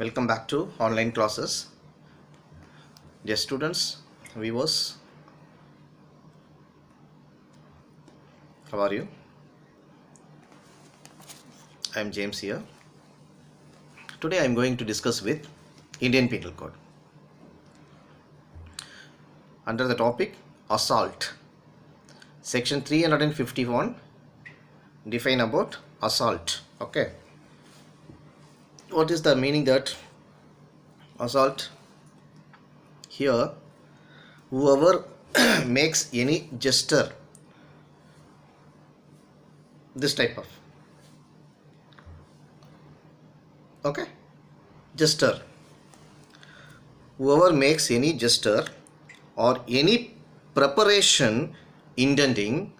Welcome back to online classes. Dear students, viewers, how are you? I am James here. Today I am going to discuss with Indian Penal Code under the topic assault. Section 351 define about assault. Okay. What is the meaning that assault? Here, whoever makes any gesture, this type of, okay, gesture, whoever makes any gesture or any preparation intending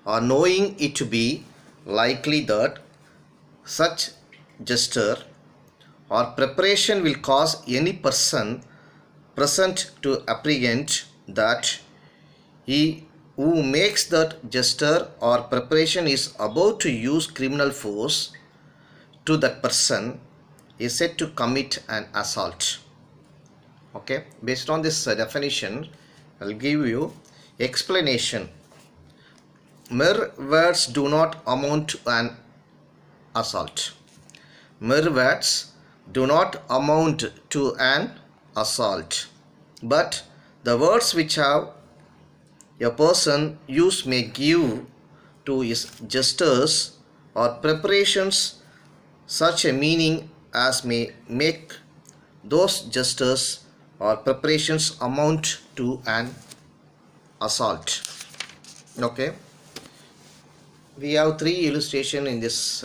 or knowing it to be likely that such gesture or preparation will cause any person present to apprehend that he who makes that gesture or preparation is about to use criminal force to that person is said to commit an assault. Okay, based on this definition, I'll give you explanation. Mere words do not amount to an assault. Mere words do not amount to an assault, but the words which have a person use may give to his gestures or preparations such a meaning as may make those gestures or preparations amount to an assault. Okay, we have three illustrations in this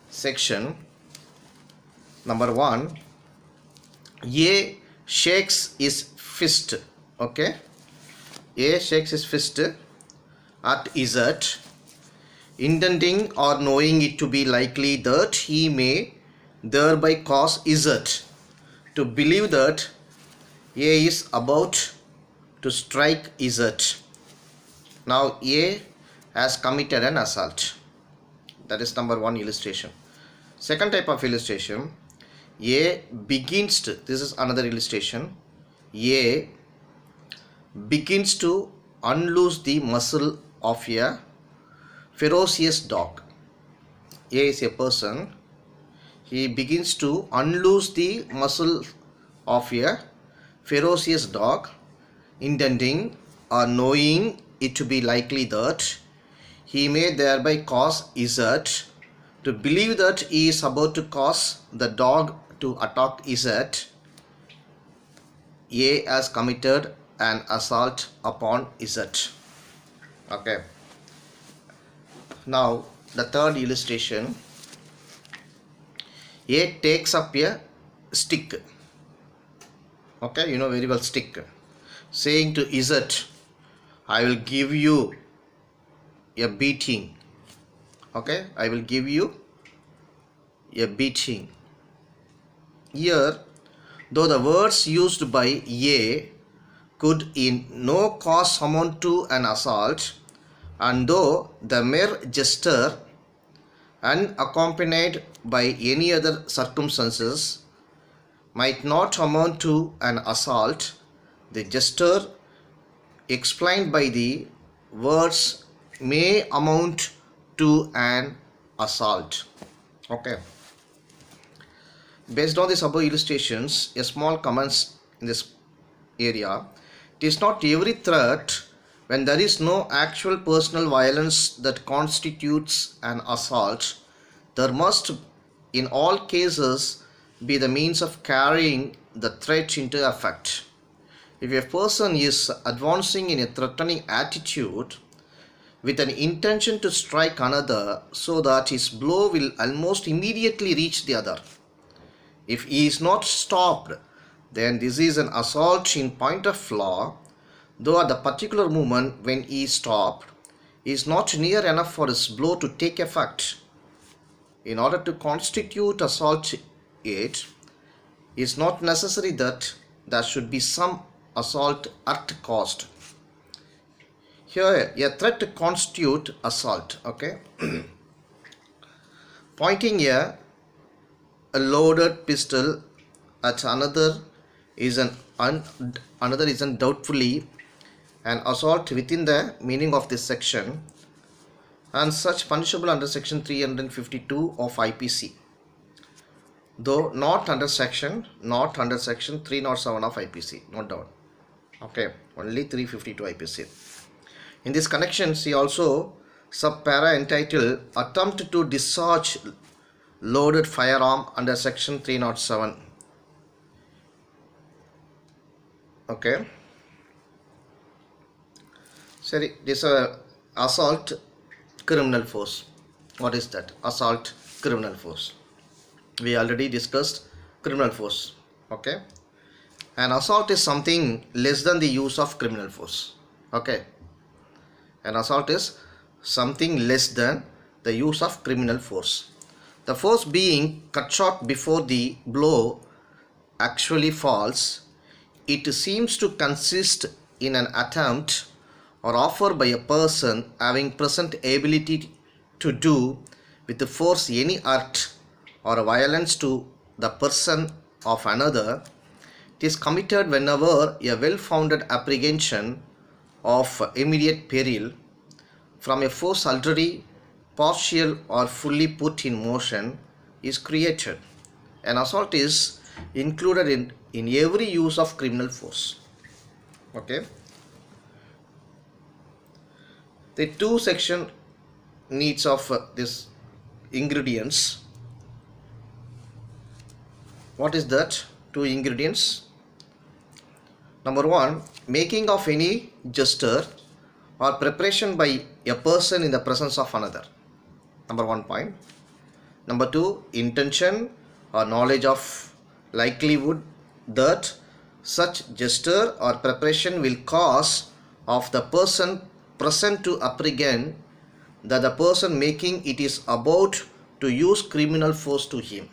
section. Number one, A shakes his fist. Okay, A shakes his fist at Z, intending or knowing it to be likely that he may thereby cause Z to believe that A is about to strike Z. Now A has committed an assault. That is number one illustration. Second type of illustration, A begins to, this is another illustration, A begins to unloose the muzzle of a ferocious dog. A is a person, he begins to unloose the muzzle of a ferocious dog, intending or knowing it to be likely that he may thereby cause Z to believe that he is about to cause the dog to attack Z. A has committed an assault upon Z. Okay. Now the third illustration, A takes up a stick. Okay, you know very well stick, saying to Z, I will give you a beating. Okay, I will give you a beating. Here, though the words used by A could in no cause amount to an assault, and though the mere gesture unaccompanied by any other circumstances might not amount to an assault, the gesture explained by the words may amount to an assault. Okay. Based on these above illustrations, a small comments in this area. It is not every threat when there is no actual personal violence that constitutes an assault. There must in all cases be the means of carrying the threat into effect. If a person is advancing in a threatening attitude with an intention to strike another so that his blow will almost immediately reach the other, if he is not stopped, then this is an assault in point of law, though at the particular moment when he is stopped, he is not near enough for his blow to take effect. In order to constitute assault, it is not necessary that there should be some assault at cost. Here, a threat constitute assault. Okay, pointing a loaded pistol at another is another is undoubtedly an assault within the meaning of this section, and such punishable under section 352 of IPC, though not under section 307 of IPC, note down. Okay, only 352 IPC. In this connection, see also subpara entitled attempt to discharge loaded firearm under section 307. Okay, sorry, this assault criminal force. What is that? Assault criminal force. We already discussed criminal force. Okay, an assault is something less than the use of criminal force. Okay, an assault is something less than the use of criminal force. The force being cut short before the blow actually falls. It seems to consist in an attempt or offer by a person having present ability to do with the force any hurt or violence to the person of another. It is committed whenever a well-founded apprehension of immediate peril from a force already partial or fully put in motion is created. An assault is included in every use of criminal force. Okay, the two section needs of this ingredients. What is that? Two ingredients. Number one, making of any gesture or preparation by a person in the presence of another. Number one point. Number two, intention or knowledge of likelihood that such gesture or preparation will cause of the person present to apprehend that the person making it is about to use criminal force to him.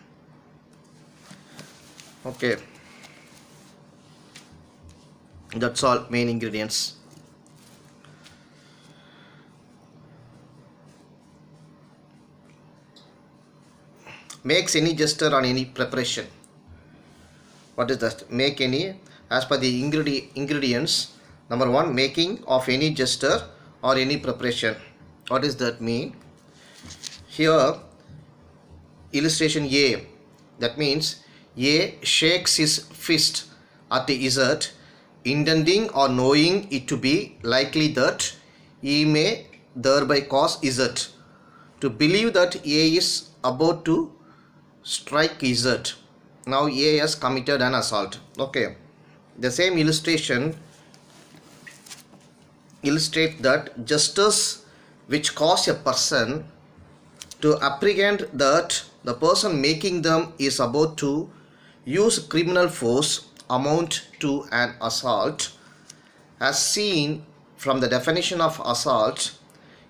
Okay, that's all main ingredients. Makes any gesture on any preparation. What is that? Make any, as per the ingredients. Number one, making of any gesture or any preparation. What does that mean? Here, illustration A, that means A shakes his fist at Z, intending or knowing it to be likely that he may thereby cause Z to believe that A is about to strike Z. Now A has committed an assault. Okay, the same illustration illustrate that gestures which cause a person to apprehend that the person making them is about to use criminal force amount to an assault. As seen from the definition of assault,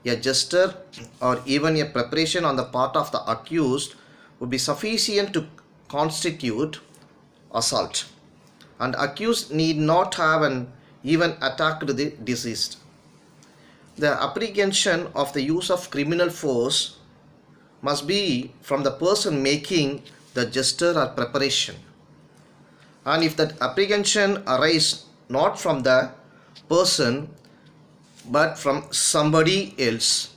a gesture or even a preparation on the part of the accused would be sufficient to constitute assault, and accused need not have even attacked the deceased. The apprehension of the use of criminal force must be from the person making the gesture or preparation, and if that apprehension arises not from the person but from somebody else,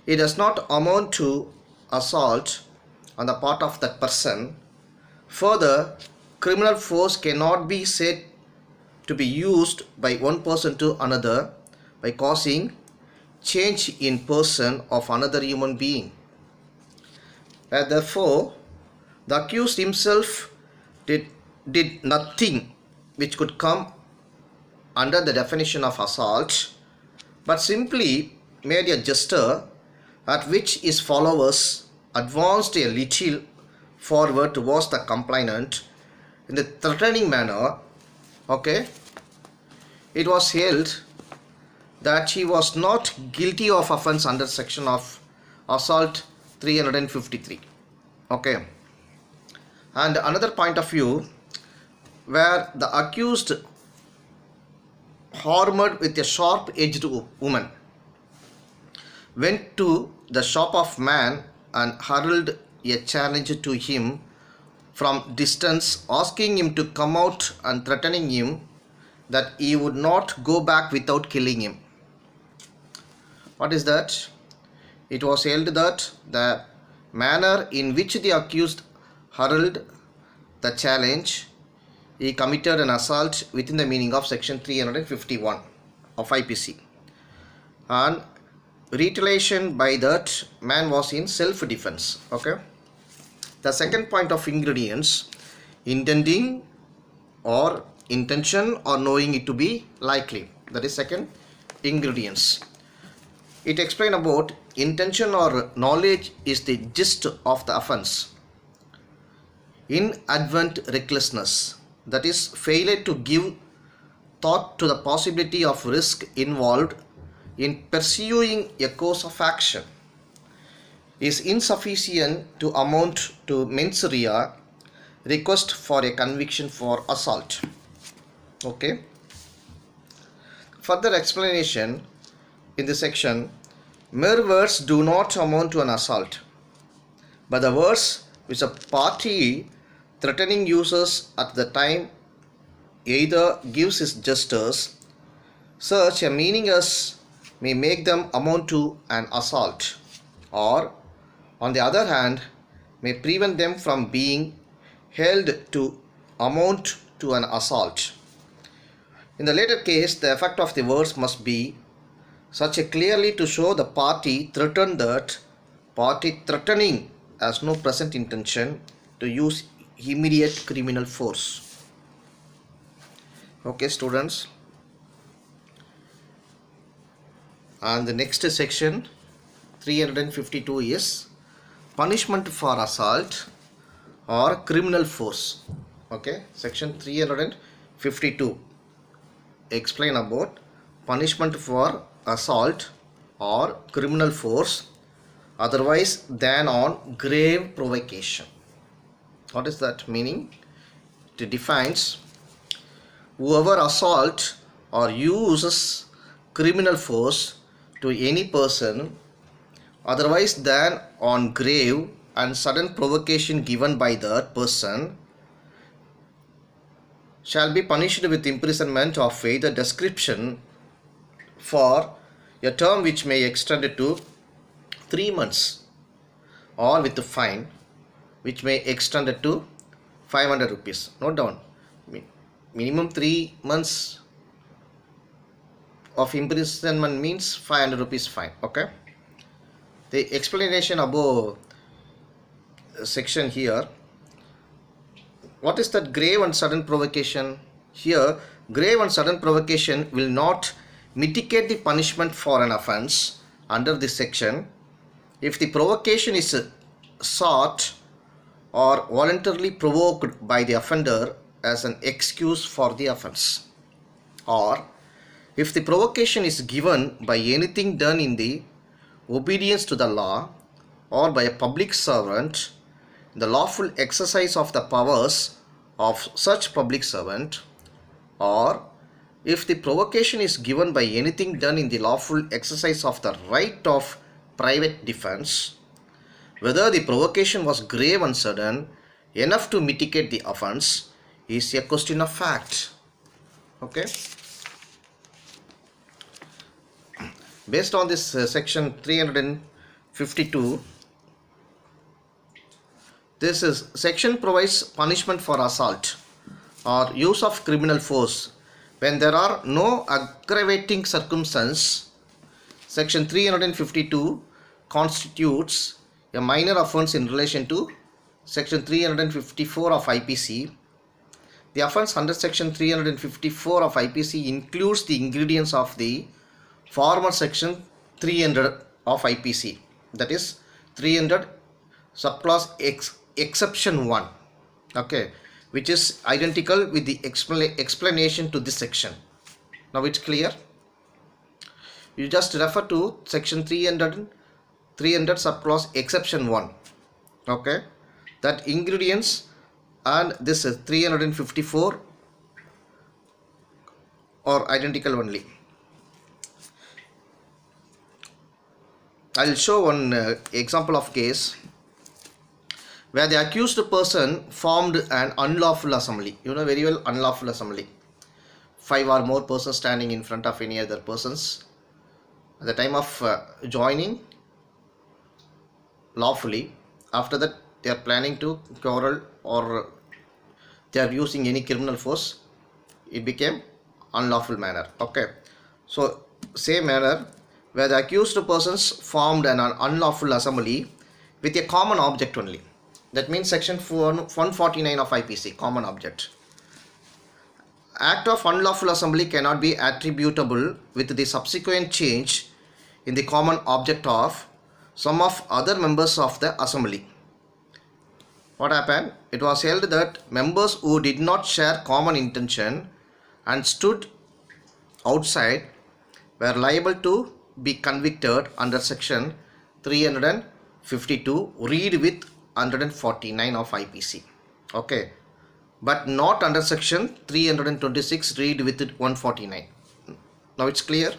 it does not amount to assault on the part of that person. Further, criminal force cannot be said to be used by one person to another by causing change in person of another human being. Therefore, the accused himself did nothing which could come under the definition of assault, but simply made a gesture at which his followers advanced a little forward towards the complainant in the threatening manner. Okay, it was held that he was not guilty of offense under section of assault 353. Okay, and another point of view, where the accused armed with a sharp-edged woman went to the shop of man and hurled a challenge to him from distance, asking him to come out and threatening him that he would not go back without killing him. What is that? It was held that the manner in which the accused hurled the challenge, he committed an assault within the meaning of section 351 of IPC, and retaliation by that man was in self-defense. Okay. The second point of ingredients, intending or intention or knowing it to be likely, that is second ingredients. It explains about intention or knowledge is the gist of the offense. Inadvertent recklessness, that is failure to give thought to the possibility of risk involved in pursuing a course of action, is insufficient to amount to mens rea, request for a conviction for assault. Okay. Further explanation in this section, mere words do not amount to an assault, but the words which a party threatening uses at the time either gives his gestures such a meaning as may make them amount to an assault, or on the other hand may prevent them from being held to amount to an assault. In the latter case, the effect of the words must be such a clearly to show the party threatened that party threatening has no present intention to use immediate criminal force. Okay, students. And the next section 352 is punishment for assault or criminal force. Okay, section 352 explain about punishment for assault or criminal force otherwise than on grave provocation. What is that meaning? It defines whoever assault or uses criminal force to any person otherwise than on grave and sudden provocation given by that person shall be punished with imprisonment of either description for a term which may extend to 3 months, or with a fine which may extend to 500 rupees. Note down, minimum 3 months of imprisonment means 500 rupees fine. Okay. The explanation above section here. What is that grave and sudden provocation? Here, grave and sudden provocation will not mitigate the punishment for an offense under this section if the provocation is sought or voluntarily provoked by the offender as an excuse for the offense, or if the provocation is given by anything done in the obedience to the law or by a public servant, the lawful exercise of the powers of such public servant, or if the provocation is given by anything done in the lawful exercise of the right of private defense, whether the provocation was grave and sudden enough to mitigate the offense is a question of fact. Okay. Based on this section 352, this is section provides punishment for assault or use of criminal force when there are no aggravating circumstances. Section 352 constitutes a minor offense in relation to section 354 of IPC. The offense under section 354 of IPC includes the ingredients of the former section 300 of IPC, that is 300 subclause exception 1, okay, which is identical with the explanation to this section. Now it's clear. You just refer to section 300 subclause exception 1, okay, that ingredients and this is 354 are identical only. I will show one example of case. where the accused person formed an unlawful assembly. You know very well unlawful assembly. 5 or more persons standing in front of any other persons at the time of joining lawfully. After that they are planning to quarrel or they are using any criminal force. It became unlawful manner. Okay. So same manner where the accused persons formed an unlawful assembly with a common object only. That means section 149 of IPC, common object. Act of unlawful assembly cannot be attributable with the subsequent change in the common object of some of other members of the assembly. What happened? It was held that members who did not share common intention and stood outside were liable to be convicted under section 352 read with 149 of IPC. Okay, but not under section 326 read with 149. Now it's clear.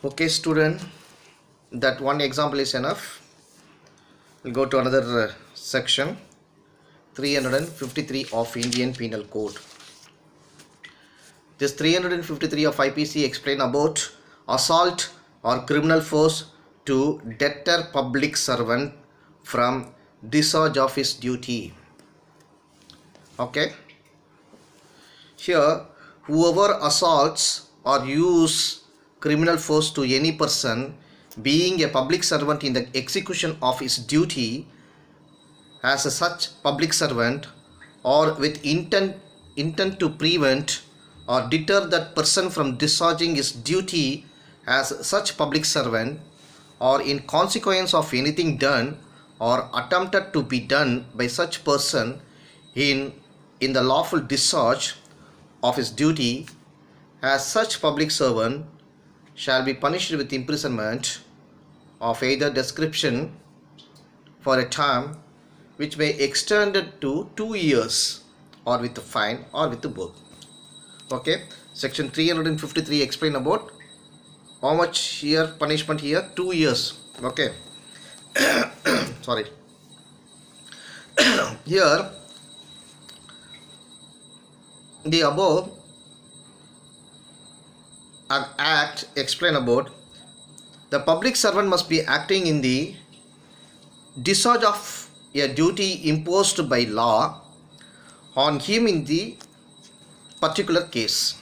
Okay student, that one example is enough. We'll go to another section, 353 of Indian Penal Code. This 353 of IPC explain about assault or criminal force to deter public servant from discharge of his duty. Okay, here whoever assaults or use criminal force to any person being a public servant in the execution of his duty as a such public servant or with intent to prevent or deter that person from discharging his duty as such public servant or in consequence of anything done or attempted to be done by such person in the lawful discharge of his duty as such public servant shall be punished with imprisonment of either description for a term which may extend to 2 years or with a fine or with both. Okay, section 353 explain about how much here punishment here, 2 years. Okay. Sorry. Here the above act explain about the public servant must be acting in the discharge of a duty imposed by law on him in the particular case,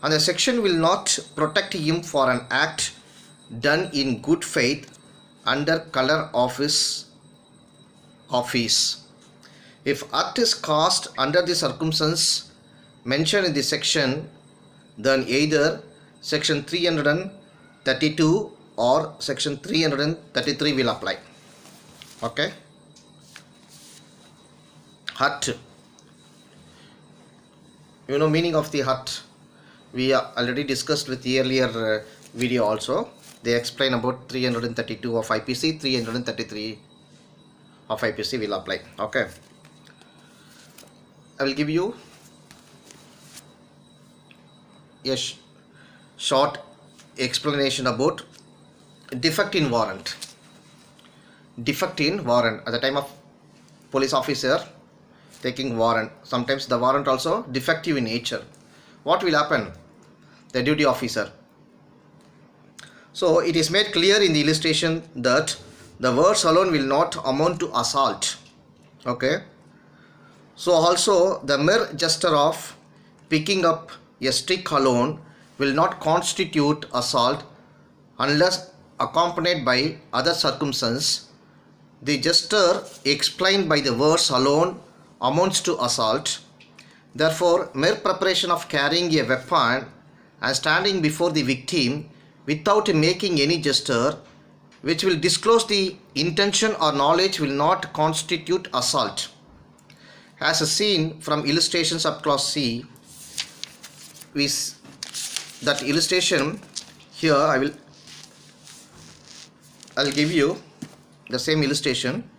and the section will not protect him for an act done in good faith under color of his office. If act is caused under the circumstance mentioned in the section, then either section 332 or section 333 will apply. Okay. Hurt. You know meaning of the hurt. We already discussed with the earlier video also. They explain about 332 of IPC, 333 of IPC will apply. Okay. I will give you a short explanation about defect in warrant. Defect in warrant at the time of police officer taking warrant. Sometimes the warrant also defective in nature. What will happen? The duty officer. So it is made clear in the illustration that the words alone will not amount to assault. Okay. So also the mere gesture of picking up a stick alone will not constitute assault unless accompanied by other circumstances. The gesture explained by the words alone amounts to assault. Therefore, mere preparation of carrying a weapon and standing before the victim without making any gesture which will disclose the intention or knowledge will not constitute assault. As seen from illustrations up class C, that illustration here I'll give you the same illustration.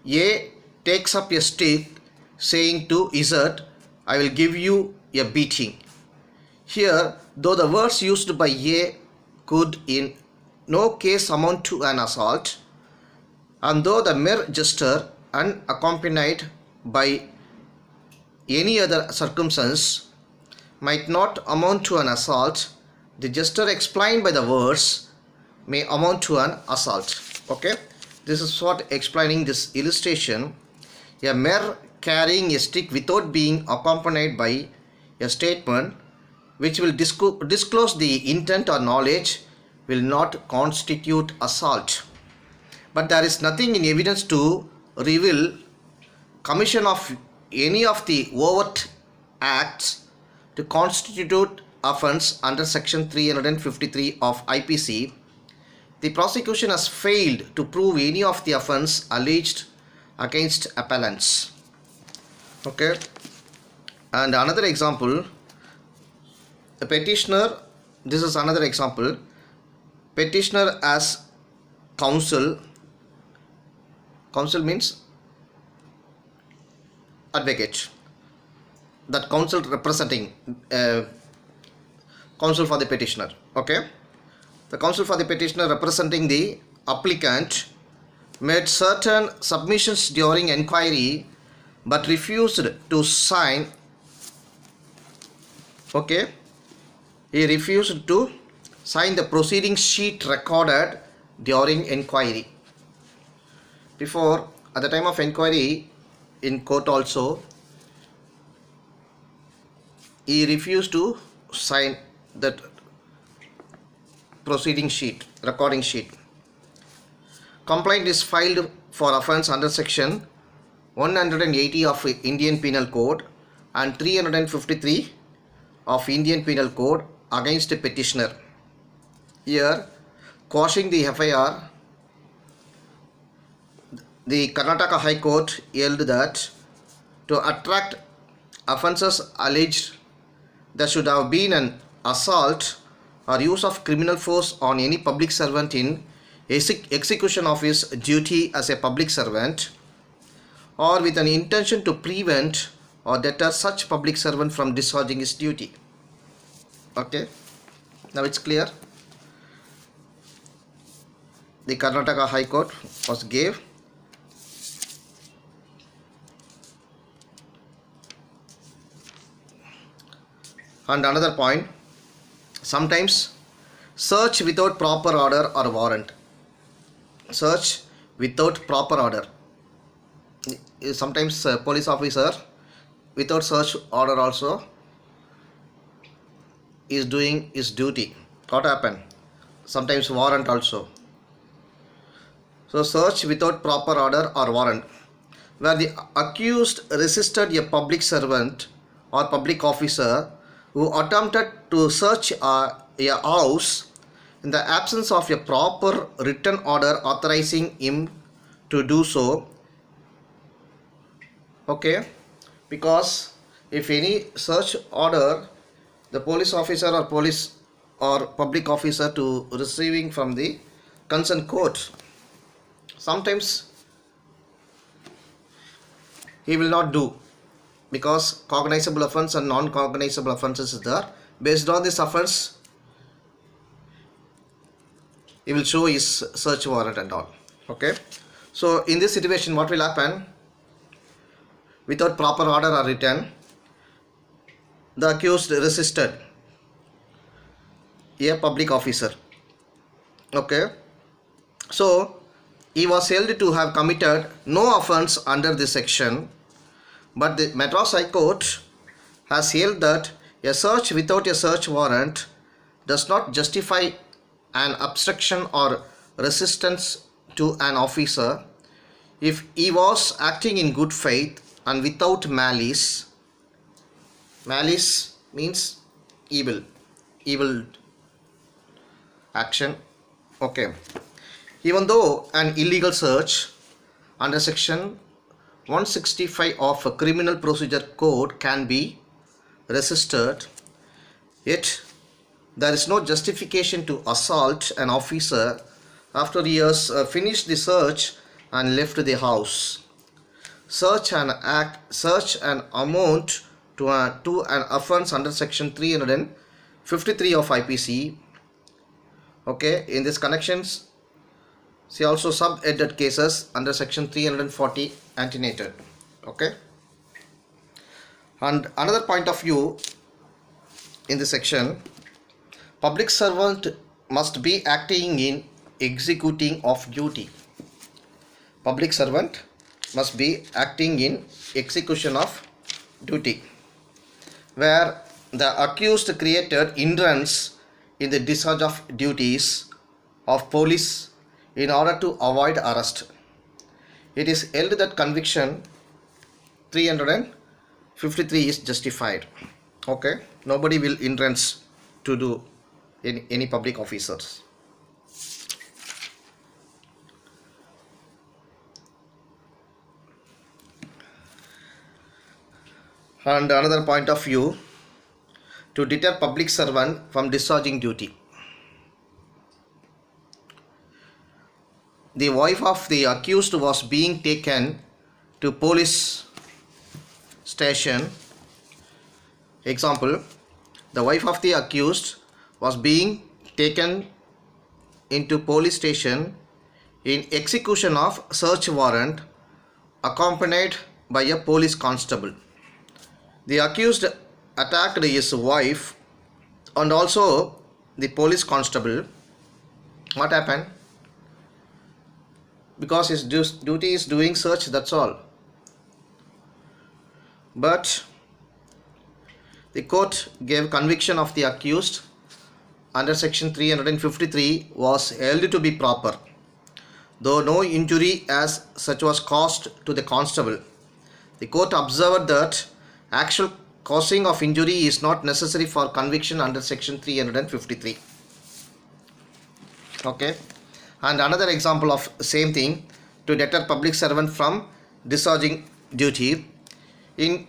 A takes up a stick saying to Z, I will give you a beating. Here, though the words used by A could in no case amount to an assault, and though the mere gesture unaccompanied by any other circumstance might not amount to an assault, the gesture explained by the words may amount to an assault. Okay, this is what explaining this illustration. A mere carrying a stick without being accompanied by a statement which will disclose the intent or knowledge will not constitute assault. But there is nothing in evidence to reveal commission of any of the overt acts to constitute offence under section 353 of IPC. The prosecution has failed to prove any of the offence alleged against appellants. Okay, and another example, the petitioner, this is another example, petitioner as counsel means advocate, that counsel representing counsel for the petitioner. Okay, the counsel for the petitioner representing the applicant made certain submissions during inquiry but refused to sign. Okay, he refused to sign the proceeding sheet recorded during inquiry. Before, at the time of inquiry in court also, he refused to sign that proceeding sheet, recording sheet. Complaint is filed for offence under section 180 of Indian Penal Code and 353 of Indian Penal Code against the petitioner. Here, quashing the FIR, the Karnataka High Court held that to attract offences alleged there should have been an assault or use of criminal force on any public servant in execution of his duty as a public servant, or with an intention to prevent or deter such public servant from discharging his duty. Okay, now it's clear. The Karnataka High Court was gave and another point, sometimes search without proper order or warrant. Search without proper order. Sometimes police officer without search order also is doing his duty. What happened? Sometimes warrant also. So search without proper order or warrant, where the accused resisted a public servant or public officer who attempted to search a house in the absence of a proper written order authorizing him to do so. Okay, because if any search order, the police officer or police or public officer to receiving from the concerned court, sometimes he will not do, because cognizable offence and non-cognizable offences is there. Based on this offence, he will show his search warrant and all. Okay, so in this situation what will happen? Without proper order or written, the accused resisted a public officer. Okay, so he was held to have committed no offence under this section, but the Madras High Court has held that a search without a search warrant does not justify an obstruction or resistance to an officer if he was acting in good faith and without malice. Malice means evil action. Okay, even though an illegal search under section 165 of a Criminal Procedure Code can be resisted, yet there is no justification to assault an officer after he has finished the search and left the house. Such an amount to an offence under section 353 of IPC, Okay, in this connections, see also sub-headed cases under section 340 antenated. Okay, and another point of view in this section, public servant must be acting in executing of duty. Public servant must be acting in execution of duty, where the accused created hindrance in the discharge of duties of police in order to avoid arrest. It is held that conviction 353 is justified. Okay, nobody will hindrance to do any public officers. And another point of view, to deter public servant from discharging duty. The wife of the accused was being taken to police station. Example, the wife of the accused was being taken into police station in execution of search warrant accompanied by a police constable. The accused attacked his wife and also the police constable. What happened? Because his duty is doing search, that's all. But the court gave conviction of the accused under section 353 was held to be proper, though no injury as such was caused to the constable. The court observed that actual causing of injury is not necessary for conviction under section 353. Okay, and another example of same thing, to deter public servant from discharging duty. In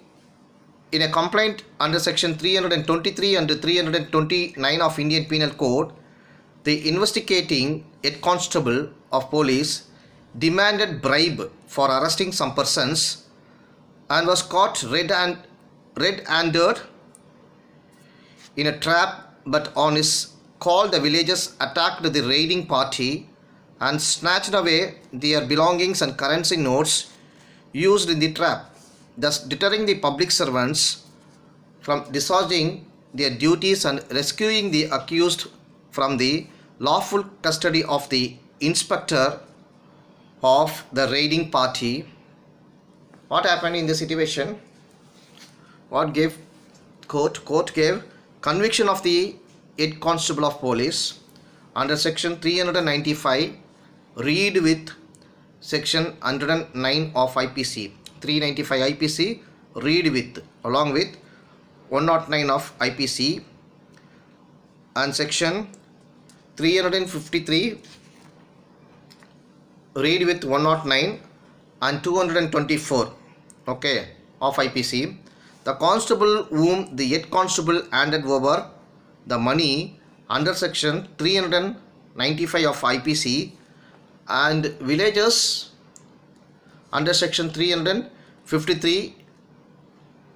a complaint under section 323 and 329 of Indian Penal Code, the investigating head constable of police demanded bribe for arresting some persons and was caught red-handed in a trap, but on his call the villagers attacked the raiding party and snatched away their belongings and currency notes used in the trap, thus deterring the public servants from discharging their duties and rescuing the accused from the lawful custody of the inspector of the raiding party. What happened in this situation? What gave court? Court gave conviction of the head constable of police under section 395 read with section 109 of IPC. 395 IPC read with along with 109 of IPC and section 353 read with 109 and 224, okay, of IPC. The constable whom the head constable handed over the money under section 395 of IPC and villagers under section 353,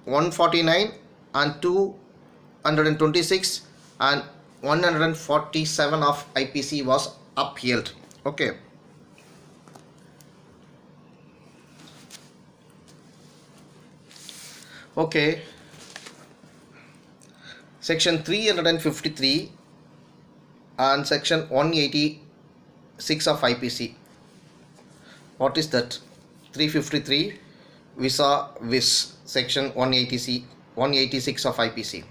149 and 226 and 147 of IPC was upheld. Okay. Okay. Section 353 and section 186 of IPC. What is that? 353 vis-a-vis section 186 of IPC.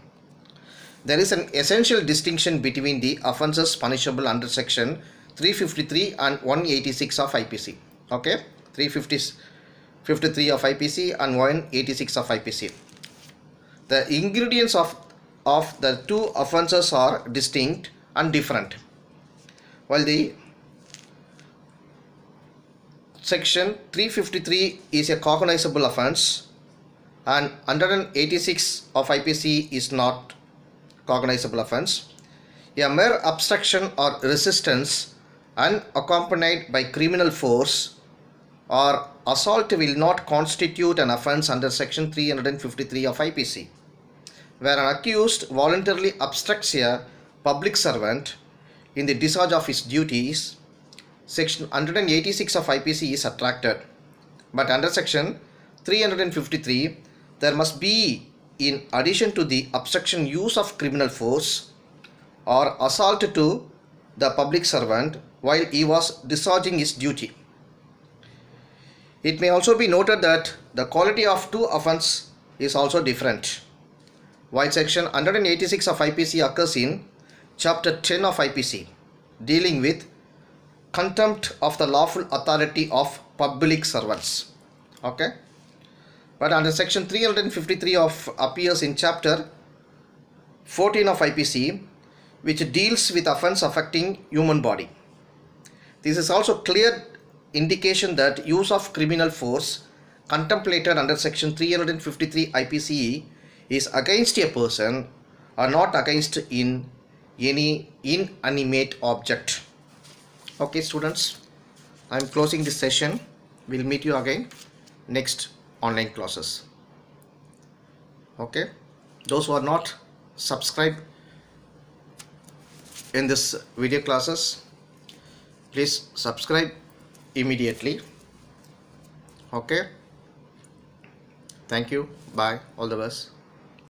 There is an essential distinction between the offences punishable under section 353 and 186 of IPC. Okay, 353 of IPC and 186 of IPC. The ingredients of the two offences are distinct and different. While the section 353 is a cognizable offence and 186 of IPC is not cognizable offence. A mere obstruction or resistance unaccompanied by criminal force or assault will not constitute an offence under section 353 of IPC. Where an accused voluntarily obstructs a public servant in the discharge of his duties, section 186 of IPC is attracted. But under section 353, there must be, in addition to the obstruction, use of criminal force or assault to the public servant while he was discharging his duty. It may also be noted that the quality of two offences is also different. While section 186 of IPC occurs in chapter 10 of IPC, dealing with contempt of the lawful authority of public servants. Okay, but under section 353 of appears in chapter 14 of IPC, which deals with offence affecting human body. This is also clear indication that use of criminal force contemplated under section 353 IPC is against a person or not against in any inanimate object. Okay students, I am closing this session. We'll meet you again next online classes. Okay, those who are not subscribed in this video classes, please subscribe immediately. Okay, thank you, bye, all the best.